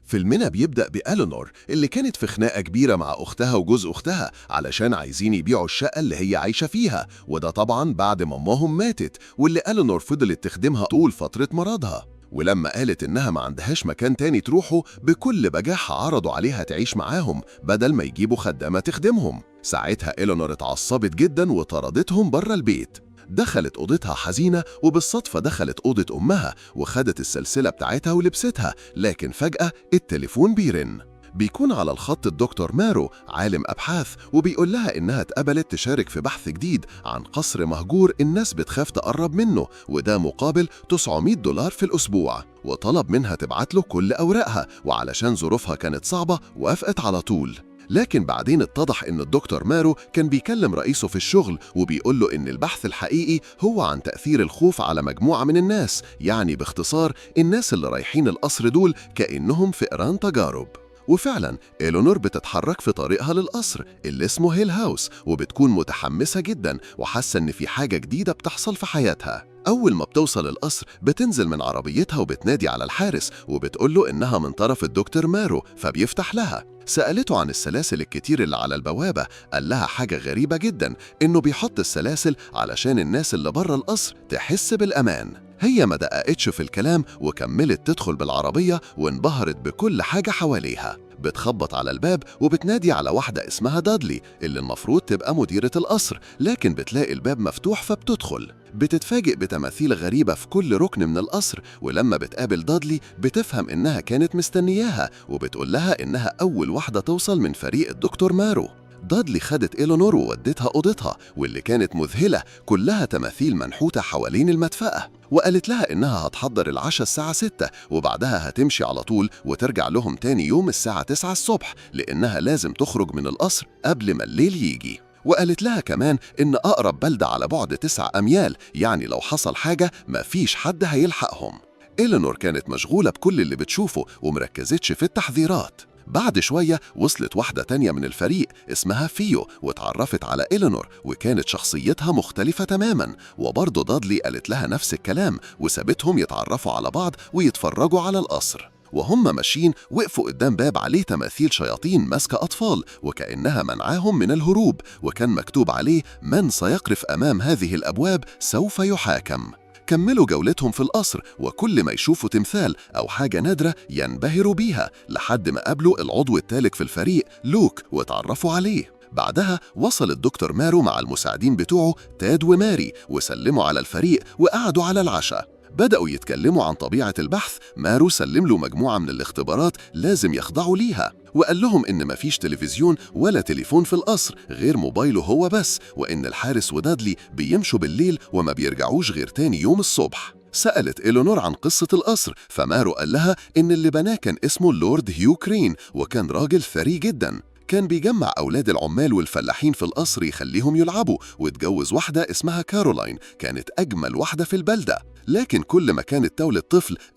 فيلمنا بيبدأ بإلينور اللي كانت في خناقة كبيرة مع أختها وجوز أختها علشان عايزين يبيعوا الشقة اللي هي عايشة فيها، وده طبعا بعد ما أمهم ماتت واللي إلينور فضلت تخدمها طول فترة مرضها. ولما قالت إنها ما عندهاش مكان تاني تروحه، بكل بجاحة عرضوا عليها تعيش معاهم بدل ما يجيبوا خدامة تخدمهم. ساعتها إلينور اتعصبت جدا وطردتهم بره البيت. دخلت أوضتها حزينة، وبالصدفة دخلت أوضة أمها وخدت السلسلة بتاعتها ولبستها، لكن فجأة التليفون بيرن. بيكون على الخط الدكتور مارو عالم أبحاث، وبيقول لها إنها اتقبلت تشارك في بحث جديد عن قصر مهجور الناس بتخاف تقرب منه، وده مقابل $900 في الأسبوع، وطلب منها تبعت له كل أوراقها، وعلشان ظروفها كانت صعبة وافقت على طول. لكن بعدين اتضح إن الدكتور مارو كان بيكلم رئيسه في الشغل وبيقول له إن البحث الحقيقي هو عن تأثير الخوف على مجموعة من الناس، يعني باختصار الناس اللي رايحين القصر دول كأنهم فئران تجارب. وفعلا إلينور بتتحرك في طريقها للقصر اللي اسمه هيل هاوس، وبتكون متحمسة جدا وحاسة إن في حاجة جديدة بتحصل في حياتها. أول ما بتوصل القصر بتنزل من عربيتها وبتنادي على الحارس وبتقوله إنها من طرف الدكتور مارو، فبيفتح لها. سألته عن السلاسل الكتير اللي على البوابة، قال لها حاجة غريبة جدا، إنه بيحط السلاسل علشان الناس اللي بره القصر تحس بالأمان. هي ما دققتش في الكلام وكملت تدخل بالعربية وانبهرت بكل حاجة حواليها. بتخبط على الباب وبتنادي على واحدة اسمها دادلي اللي المفروض تبقى مديرة القصر، لكن بتلاقي الباب مفتوح فبتدخل. بتتفاجئ بتماثيل غريبة في كل ركن من القصر، ولما بتقابل دادلي بتفهم إنها كانت مستنياها، وبتقول لها إنها أول واحدة توصل من فريق الدكتور مارو. دادلي خدت إلينور وودتها أوضتها واللي كانت مذهلة، كلها تماثيل منحوتة حوالين المدفأة، وقالت لها إنها هتحضر العشاء الساعة 6 وبعدها هتمشي على طول وترجع لهم تاني يوم الساعة 9 الصبح، لأنها لازم تخرج من القصر قبل ما الليل يجي. وقالت لها كمان إن أقرب بلدة على بعد 9 أميال، يعني لو حصل حاجة مفيش حد هيلحقهم. إلينور كانت مشغولة بكل اللي بتشوفه ومركزتش في التحذيرات. بعد شوية وصلت واحدة تانية من الفريق اسمها فيو واتعرفت على إلينور، وكانت شخصيتها مختلفة تماما، وبرضه دادلي قالت لها نفس الكلام وسابتهم يتعرفوا على بعض ويتفرجوا على القصر. وهم ماشيين وقفوا قدام باب عليه تماثيل شياطين ماسكة أطفال وكأنها منعاهم من الهروب، وكان مكتوب عليه: من سيقف أمام هذه الأبواب سوف يحاكم. كملوا جولتهم في القصر، وكل ما يشوفوا تمثال أو حاجة نادرة ينبهروا بيها، لحد ما قابلوا العضو الثالث في الفريق لوك واتعرفوا عليه. بعدها وصل الدكتور مارو مع المساعدين بتوعه تاد وماري وسلموا على الفريق وقعدوا على العشاء. بدأوا يتكلموا عن طبيعة البحث. مارو سلم له مجموعة من الاختبارات لازم يخضعوا ليها، وقال لهم إن مفيش تلفزيون ولا تليفون في القصر غير موبايله هو بس، وإن الحارس ودادلي بيمشوا بالليل وما بيرجعوش غير تاني يوم الصبح. سألت إلينور عن قصة القصر، فمارو قال لها إن اللي بناه كان اسمه اللورد هيو كرين، وكان راجل ثري جدا. كان بيجمع أولاد العمال والفلاحين في القصر يخليهم يلعبوا، واتجوز واحدة اسمها كارولاين كانت أجمل واحدة في البلدة. لكن كل ما كانت تولد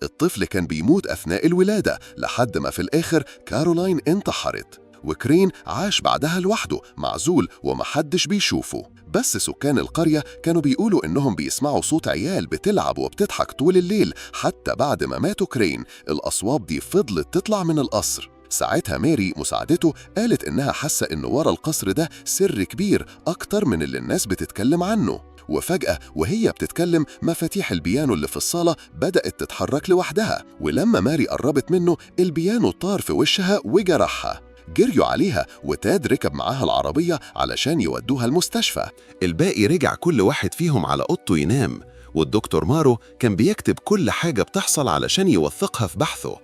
الطفل كان بيموت أثناء الولادة، لحد ما في الآخر كارولاين انتحرت، وكرين عاش بعدها لوحده معزول ومحدش بيشوفه. بس سكان القرية كانوا بيقولوا إنهم بيسمعوا صوت عيال بتلعب وبتضحك طول الليل حتى بعد ما ماتوا كرين. الأصوات دي فضلت تطلع من القصر. ساعتها ماري مساعدته قالت إنها حاسة إن ورا القصر ده سر كبير أكتر من اللي الناس بتتكلم عنه. وفجأة وهي بتتكلم مفاتيح البيانو اللي في الصالة بدأت تتحرك لوحدها، ولما ماري قربت منه البيانو طار في وشها وجرحها. جريوا عليها وتاد ركب معاها العربية علشان يودوها المستشفى. الباقي رجع كل واحد فيهم على أوضته ينام، والدكتور مارو كان بيكتب كل حاجة بتحصل علشان يوثقها في بحثه.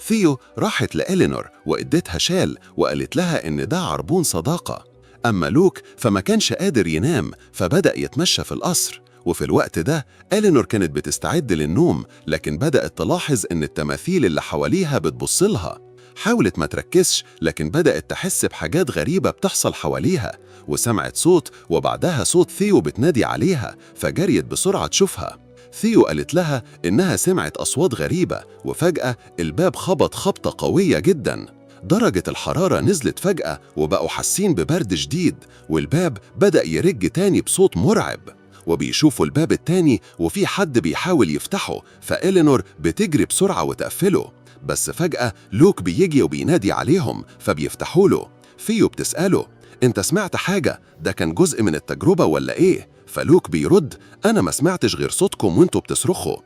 ثيو راحت لإلينور وإدتها شال وقالت لها إن ده عربون صداقة. أما لوك فما كانش قادر ينام فبدأ يتمشى في القصر، وفي الوقت ده إلينور كانت بتستعد للنوم، لكن بدأت تلاحظ إن التماثيل اللي حواليها بتبصلها. حاولت ما تركزش، لكن بدأت تحس بحاجات غريبة بتحصل حواليها، وسمعت صوت وبعدها صوت ثيو بتنادي عليها، فجريت بسرعة تشوفها. ثيو قالت لها إنها سمعت أصوات غريبة، وفجأة الباب خبط خبطة قوية جداً. درجة الحرارة نزلت فجأة وبقوا حاسين ببرد شديد، والباب بدأ يرج تاني بصوت مرعب. وبيشوفوا الباب التاني وفي حد بيحاول يفتحه، فإلينور بتجري بسرعة وتقفله. بس فجأة لوك بيجي وبينادي عليهم فبيفتحوا له. ثيو بتسأله: انت سمعت حاجة؟ ده كان جزء من التجربة ولا ايه؟ فلوك بيرد: انا ما سمعتش غير صوتكم وانتوا بتصرخوا.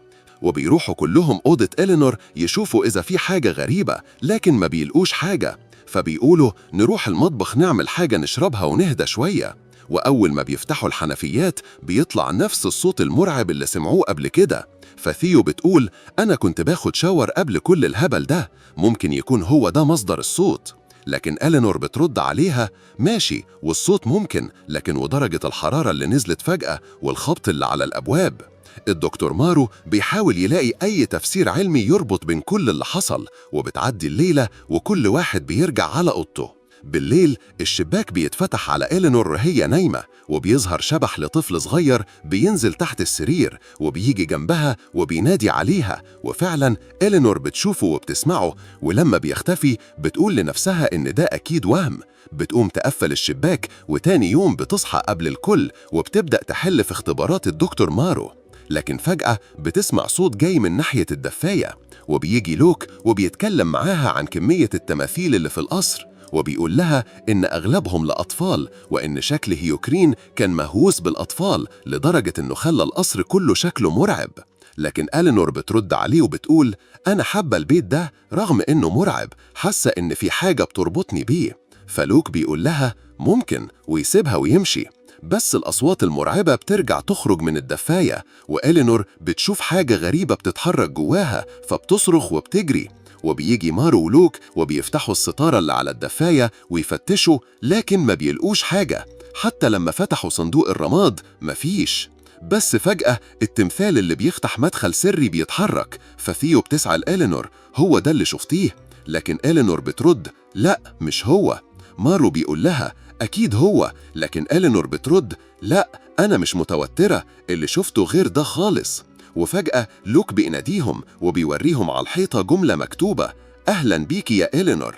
وبيروحوا كلهم أوضة إلينور يشوفوا إذا في حاجة غريبة، لكن ما بيلقوش حاجة. فبيقولوا نروح المطبخ نعمل حاجة نشربها ونهدى شوية. وأول ما بيفتحوا الحنفيات بيطلع نفس الصوت المرعب اللي سمعوه قبل كده. فثيو بتقول: أنا كنت باخد شاور قبل كل الهبل ده، ممكن يكون هو ده مصدر الصوت. لكن إلينور بترد عليها: ماشي، والصوت ممكن، لكن ودرجة الحرارة اللي نزلت فجأة والخبط اللي على الأبواب. الدكتور مارو بيحاول يلاقي أي تفسير علمي يربط بين كل اللي حصل، وبتعدي الليلة وكل واحد بيرجع على أوضته. بالليل الشباك بيتفتح على إلينور وهي نايمة، وبيظهر شبح لطفل صغير بينزل تحت السرير وبيجي جنبها وبينادي عليها. وفعلا إلينور بتشوفه وبتسمعه، ولما بيختفي بتقول لنفسها إن ده أكيد وهم. بتقوم تقفل الشباك، وتاني يوم بتصحى قبل الكل وبتبدأ تحل في اختبارات الدكتور مارو. لكن فجأة بتسمع صوت جاي من ناحية الدفاية، وبيجي لوك وبيتكلم معاها عن كمية التماثيل اللي في القصر، وبيقول لها إن أغلبهم لأطفال، وإن شكل هيوكرين كان مهووس بالأطفال لدرجة إنه خلى القصر كله شكله مرعب. لكن إلينور بترد عليه وبتقول: أنا حابة البيت ده رغم إنه مرعب، حاسة إن في حاجة بتربطني بيه. فلوك بيقول لها ممكن، ويسيبها ويمشي. بس الأصوات المرعبة بترجع تخرج من الدفاية، وإلينور بتشوف حاجة غريبة بتتحرك جواها فبتصرخ وبتجري. وبيجي مارو ولوك وبيفتحوا الستارة اللي على الدفاية ويفتشوا، لكن ما بيلقوش حاجة. حتى لما فتحوا صندوق الرماد مفيش. بس فجأة التمثال اللي بيفتح مدخل سري بيتحرك، فثيو بتسأل إلينور: هو ده اللي شفتيه؟ لكن إلينور بترد: لا، مش هو. مارو بيقول لها: أكيد هو. لكن إلينور بترد: لا، أنا مش متوترة، اللي شفته غير ده خالص. وفجأة لوك بيناديهم وبيوريهم على الحيطة جملة مكتوبة: أهلا بيكي يا إلينور.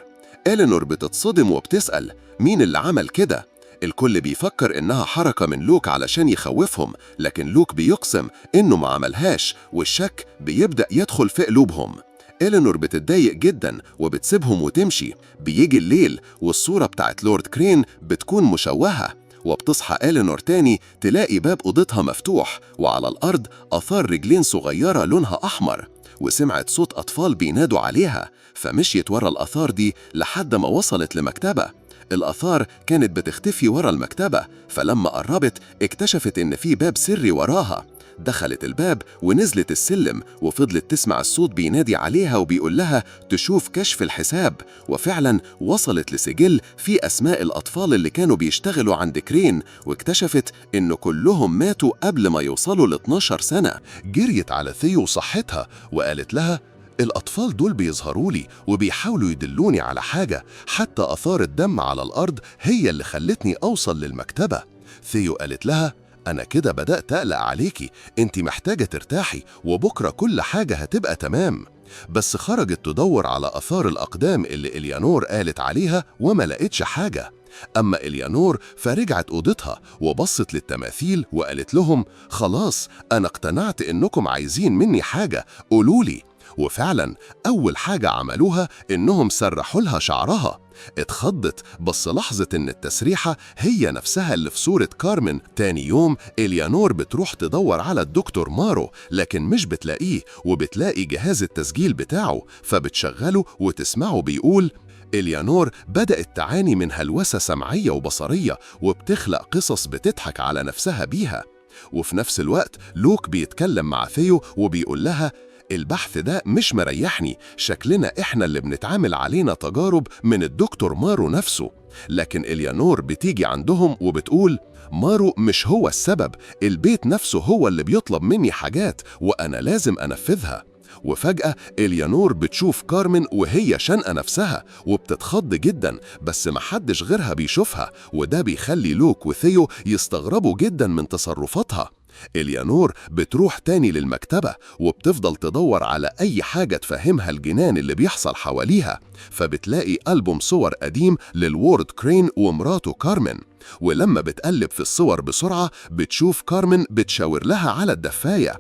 إلينور بتتصدم وبتسأل: مين اللي عمل كده؟ الكل بيفكر إنها حركة من لوك علشان يخوفهم، لكن لوك بيقسم إنه ما عملهاش، والشك بيبدأ يدخل في قلوبهم. إلينور بتتضايق جدا وبتسيبهم وتمشي. بيجي الليل والصورة بتاعت لورد كرين بتكون مشوهة، وبتصحى إلينور تاني تلاقي باب أوضتها مفتوح، وعلى الأرض آثار رجلين صغيرة لونها أحمر. وسمعت صوت أطفال بينادوا عليها، فمشيت ورا الآثار دي لحد ما وصلت لمكتبة. الآثار كانت بتختفي ورا المكتبة، فلما قربت اكتشفت إن في باب سري وراها. دخلت الباب ونزلت السلم، وفضلت تسمع الصوت بينادي عليها وبيقول لها تشوف كشف الحساب. وفعلا وصلت لسجل فيه أسماء الأطفال اللي كانوا بيشتغلوا عند كرين، واكتشفت إنه كلهم ماتوا قبل ما يوصلوا ل 12 سنة. جريت على ثيو وصحتها وقالت لها: الأطفال دول بيظهروا لي وبيحاولوا يدلوني على حاجة، حتى آثار الدم على الأرض هي اللي خلتني أوصل للمكتبة. ثيو قالت لها: أنا كده بدأت أقلق عليكي، أنت محتاجة ترتاحي، وبكرة كل حاجة هتبقى تمام. بس خرجت تدور على آثار الأقدام اللي إليانور قالت عليها وما لقيتش حاجة. أما إليانور فرجعت أوضتها وبصت للتماثيل وقالت لهم: خلاص، أنا اقتنعت إنكم عايزين مني حاجة، قولولي. وفعلا أول حاجة عملوها إنهم سرحوا لها شعرها. اتخضت، بس لحظة إن التسريحة هي نفسها اللي في صورة كارمن. تاني يوم إليانور بتروح تدور على الدكتور مارو، لكن مش بتلاقيه، وبتلاقي جهاز التسجيل بتاعه فبتشغله وتسمعه بيقول: إليانور بدأت تعاني من هلوسة سمعية وبصرية، وبتخلق قصص بتضحك على نفسها بيها. وفي نفس الوقت لوك بيتكلم مع ثيو وبيقول لها: البحث ده مش مريحني، شكلنا إحنا اللي بنتعامل علينا تجارب من الدكتور مارو نفسه. لكن إليانور بتيجي عندهم وبتقول: مارو مش هو السبب، البيت نفسه هو اللي بيطلب مني حاجات وأنا لازم أنفذها. وفجأة إليانور بتشوف كارمن وهي شنقة نفسها وبتتخض جدا، بس محدش غيرها بيشوفها، وده بيخلي لوك وثيو يستغربوا جدا من تصرفاتها. إليانور بتروح تاني للمكتبة وبتفضل تدور على أي حاجة تفهمها الجنان اللي بيحصل حواليها، فبتلاقي ألبوم صور قديم للورد كرين ومراته كارمن. ولما بتقلب في الصور بسرعة بتشوف كارمن بتشاور لها على الدفاية،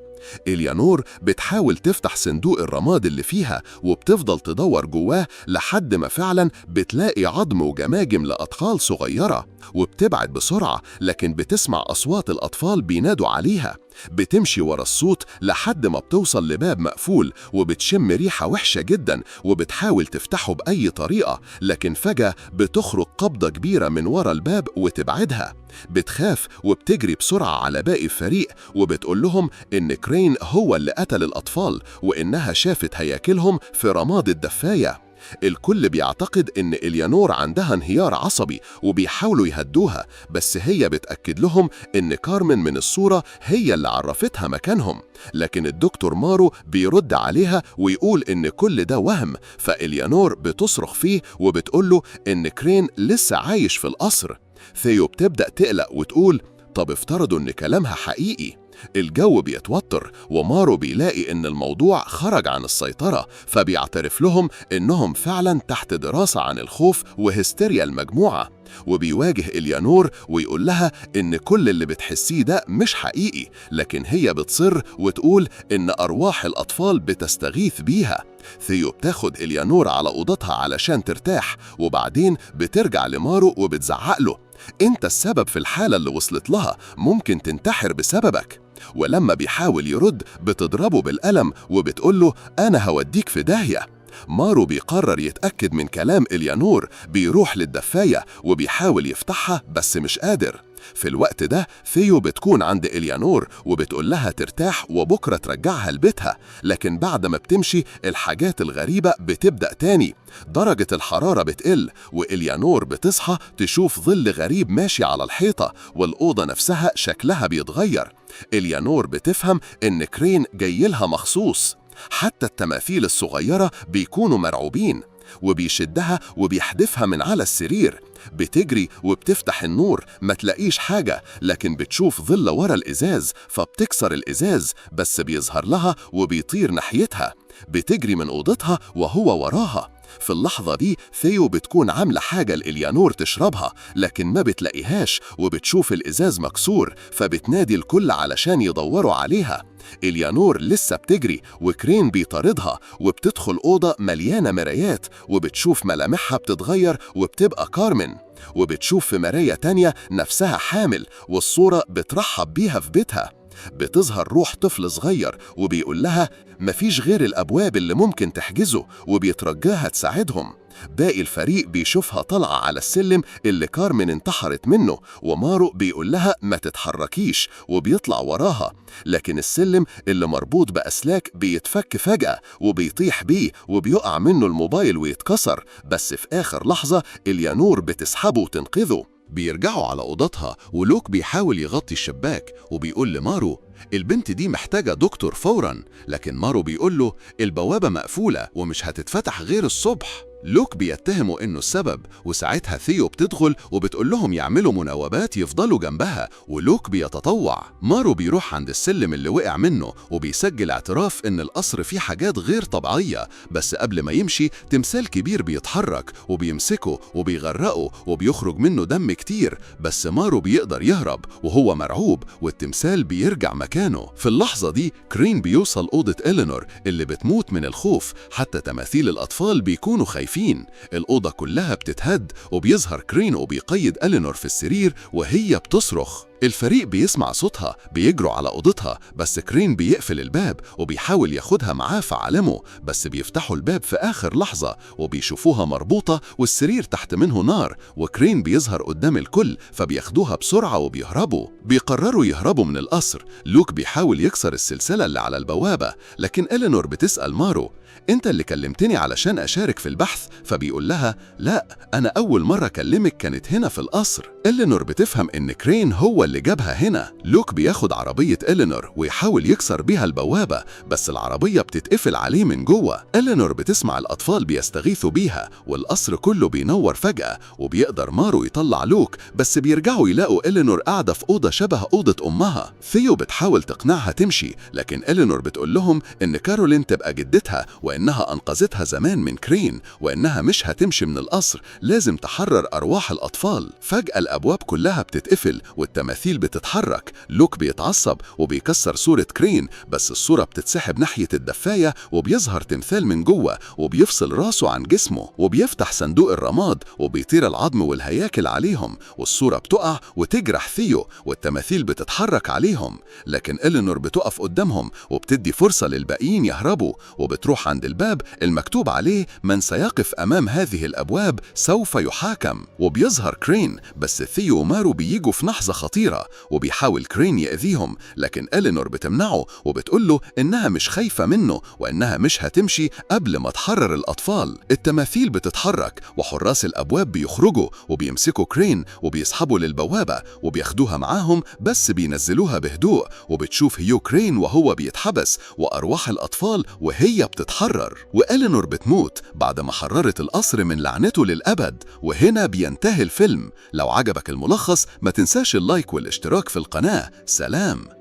إليانور بتحاول تفتح صندوق الرماد اللي فيها وبتفضل تدور جواه لحد ما فعلا بتلاقي عظم وجماجم لأطفال صغيرة، وبتبعد بسرعة لكن بتسمع أصوات الأطفال بينادوا عليها. بتمشي ورا الصوت لحد ما بتوصل لباب مقفول وبتشم ريحة وحشة جدا وبتحاول تفتحه بأي طريقة، لكن فجأة بتخرج قبضة كبيرة من ورا الباب وتبعدها. بتخاف وبتجري بسرعة على باقي الفريق وبتقول لهم إن كرين هو اللي قتل الأطفال وإنها شافت هياكلهم في رماد الدفاية. الكل بيعتقد إن إليانور عندها انهيار عصبي وبيحاولوا يهدوها، بس هي بتأكد لهم إن كارمن من الصورة هي اللي عرفتها مكانهم. لكن الدكتور مارو بيرد عليها ويقول إن كل ده وهم، فإليانور بتصرخ فيه وبتقوله إن كرين لسه عايش في القصر. ثيو بتبدأ تقلق وتقول طب افترضوا إن كلامها حقيقي. الجو بيتوتر ومارو بيلاقي إن الموضوع خرج عن السيطرة، فبيعترف لهم إنهم فعلا تحت دراسة عن الخوف وهستيريا المجموعة. وبيواجه إليانور ويقول لها إن كل اللي بتحسيه ده مش حقيقي، لكن هي بتصر وتقول إن أرواح الأطفال بتستغيث بيها. ثيو بتاخد إليانور على أوضتها علشان ترتاح، وبعدين بترجع لمارو وبتزعق له أنت السبب في الحالة اللي وصلت لها، ممكن تنتحر بسببك. ولما بيحاول يرد بتضربه بالقلم وبتقوله أنا هوديك في داهية. مارو بيقرر يتأكد من كلام إليانور، بيروح للدفاية وبيحاول يفتحها بس مش قادر. في الوقت ده ثيو بتكون عند إليانور وبتقول لها ترتاح وبكرة ترجعها لبيتها، لكن بعد ما بتمشي الحاجات الغريبة بتبدأ تاني. درجة الحرارة بتقل وإليانور بتصحى تشوف ظل غريب ماشي على الحيطة، والأوضة نفسها شكلها بيتغير. إليانور بتفهم إن كرين جايلها مخصوص. حتى التماثيل الصغيرة بيكونوا مرعوبين، وبيشدها وبيحدفها من على السرير. بتجري وبتفتح النور ما تلاقيش حاجة، لكن بتشوف ظل ورا الإزاز فبتكسر الإزاز بس بيظهر لها وبيطير ناحيتها. بتجري من أوضتها وهو وراها. في اللحظة دي ثيو بتكون عاملة حاجة لإليانور تشربها لكن ما بتلاقيهاش، وبتشوف الإزاز مكسور فبتنادي الكل علشان يدوروا عليها. إليانور لسه بتجري وكرين بيطاردها، وبتدخل أوضة مليانة مرايات وبتشوف ملامحها بتتغير وبتبقى كارمن. وبتشوف في مراية تانية نفسها حامل والصورة بترحب بيها في بيتها. بتظهر روح طفل صغير وبيقول لها مفيش غير الأبواب اللي ممكن تحجزه، وبيترجاها تساعدهم. باقي الفريق بيشوفها طالعة على السلم اللي كارمن انتحرت منه، ومارو بيقول لها ما تتحركيش وبيطلع وراها، لكن السلم اللي مربوط بأسلاك بيتفك فجأة وبيطيح بيه وبيقع منه الموبايل ويتكسر. بس في آخر لحظة إليانور بتسحبه وتنقذه. بيرجعوا على أوضتها ولوك بيحاول يغطي الشباك وبيقول لمارو البنت دي محتاجة دكتور فوراً، لكن مارو بيقول له البوابة مقفولة ومش هتتفتح غير الصبح. لوك بيتهموا إنه السبب، وساعتها ثيو بتدخل وبتقول لهم يعملوا مناوبات يفضلوا جنبها، ولوك بيتطوع. مارو بيروح عند السلم اللي وقع منه وبيسجل اعتراف إن القصر فيه حاجات غير طبيعية، بس قبل ما يمشي تمثال كبير بيتحرك وبيمسكه وبيغرقه وبيخرج منه دم كتير، بس مارو بيقدر يهرب وهو مرعوب والتمثال بيرجع مكانه. في اللحظة دي كرين بيوصل أوضة إلينور اللي بتموت من الخوف، حتى تماثيل الأطفال بيكونوا خايفين. الأوضة كلها بتتهد وبيظهر كرين وبيقيد إلينور في السرير وهي بتصرخ. الفريق بيسمع صوتها بيجروا على أوضتها، بس كرين بيقفل الباب وبيحاول ياخدها معاه في عالمه، بس بيفتحوا الباب في آخر لحظة وبيشوفوها مربوطة والسرير تحت منه نار، وكرين بيظهر قدام الكل فبياخدوها بسرعة وبيهربوا. بيقرروا يهربوا من القصر. لوك بيحاول يكسر السلسلة اللي على البوابة، لكن إلينور بتسأل مارو أنت اللي كلمتني علشان أشارك في البحث، فبيقول لها لا، أنا أول مرة كلمك كانت هنا في القصر. إلينور بتفهم إن كرين هو اللي جابها هنا. لوك بياخد عربية إلينور ويحاول يكسر بيها البوابة، بس العربية بتتقفل عليه من جوه. إلينور بتسمع الأطفال بيستغيثوا بيها والقصر كله بينور فجأة، وبيقدر مارو يطلع لوك، بس بيرجعوا يلاقوا إلينور قاعدة في أوضة شبه أوضة أمها. ثيو بتحاول تقنعها تمشي، لكن إلينور بتقول لهم إن كارولين تبقى جدتها وإنها أنقذتها زمان من كرين، وإنها مش هتمشي من القصر، لازم تحرر أرواح الأطفال. فجأة الأبواب كلها بتتقفل والتماثيل التماثيل بتتحرك. لوك بيتعصب وبيكسر صورة كرين، بس الصورة بتتسحب ناحية الدفاية وبيظهر تمثال من جوه وبيفصل راسه عن جسمه، وبيفتح صندوق الرماد وبيطير العظم والهياكل عليهم، والصورة بتقع وتجرح ثيو والتماثيل بتتحرك عليهم. لكن إلينور بتقف قدامهم وبتدي فرصة للباقيين يهربوا، وبتروح عند الباب المكتوب عليه من سيقف أمام هذه الأبواب سوف يحاكم. وبيظهر كرين، بس ثيو ومارو بييجوا في لحظة خطيرة وبيحاول كرين يأذيهم، لكن إلينور بتمنعه وبتقوله إنها مش خايفة منه وإنها مش هتمشي قبل ما تحرر الأطفال. التماثيل بتتحرك وحراس الأبواب بيخرجوا وبيمسكوا كرين وبيسحبوا للبوابة وبياخدوها معاهم، بس بينزلوها بهدوء، وبتشوف هيو كرين وهو بيتحبس وأرواح الأطفال وهي بتتحرر. وإلينور بتموت بعد ما حررت القصر من لعنته للأبد. وهنا بينتهي الفيلم. لو عجبك الملخص ما تنساش اللايك والاشتراك في القناة. سلام.